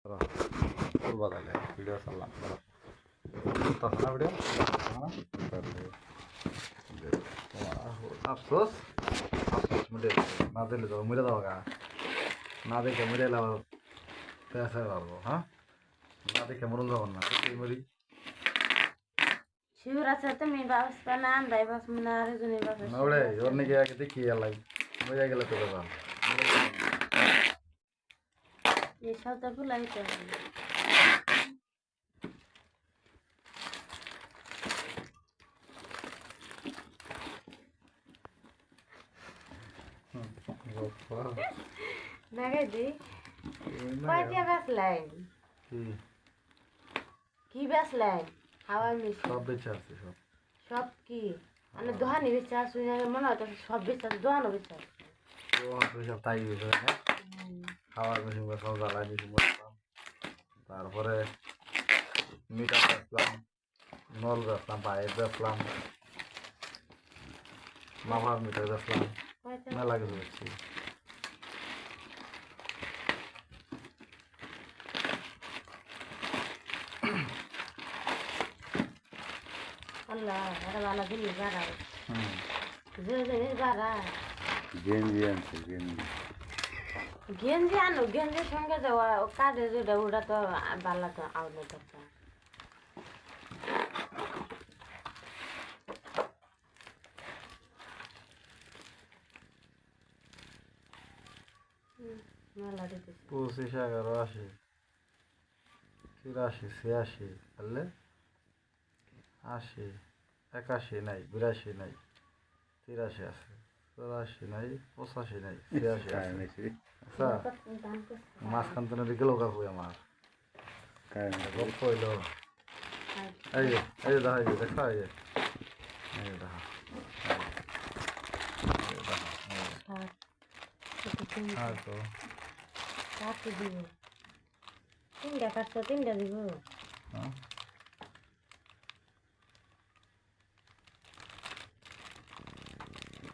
बदल वीडियो चलना तसना वीडियो अफसोस अफसोस मिले ना दिले तो मिले जाओगा ना देखे मिले ला पैसा वालो हाँ ना देखे मरून जाओ ना तो मेरी शिवरात्र तो मी बाबस पर नाम दाई बस मनारे जुने बस नवड़े और ने क्या कि देखिए लाई मजा के लिए तो ये सब तो भुलाई तो नागे दी क्या बस लाइन की बस लाइन हवा में सब बेचार से सब की अने दोहानी बेचार सुने मन होता है सब बेचार दोहानो बेचार तो हम तो सब ताई बेचार है খাওয়ার মেশিন বা সব জ্বালাই মেশিন বসলাম তারপরে মিটার বেচলাম নল বেচলাম পাইপ বেচলাম মামার মিটার বেচলাম মেলা কিছু বেচছি अल्लाह अरे वाला दिन बारा जो बारा গেঞ্জি আনছে গেঞ্জি गेंजी आनो गेंजी संगे जावा काटे जो दौड़ा तो बाला तो आउने करता मला दिस 25 11 80 84 86 তাহলে 80 81 নাই 82 নাই 83 আছে 84 নাই 85 নাই 86 আছে আচ্ছা মাঝখান তো নদী গেল কাকু আমার গল্প হইল এই যে দেখা এই যে দেখা এই যে দেখা হ্যাঁ তো কাটি দিব তিনটা কাটছো তিনটা দিব হ্যাঁ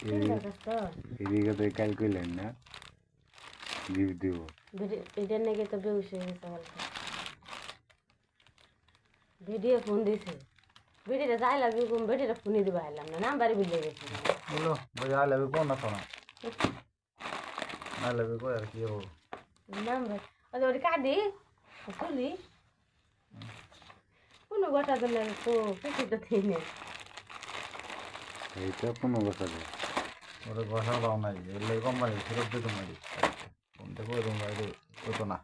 তিনটা কাটছো এদিকে তো কাল কইলেন না গিফট দিব এটা নাকি তো বেউস হয়ে গেছে বলতে ভিডিও ফোন দিছে ভিডিওটা যাই লাগবে কোন ভিডিওটা ফোনই দিবা আইলাম না নাম্বারই ভুলে গেছি বলো ভাই আই লাভ ইউ কোন না তো না আই লাভ ইউ কো আর কি হবো নাম্বার ওই ওই কাটি তুলি কোনো গোটা দিলে তো কিছু তো থিনে এইটা কোনো কথা না ওরে ঘষা দাও নাই এলে কোম্পানি ফেরত দিতে মারি কোনটা করে তোমরা কত না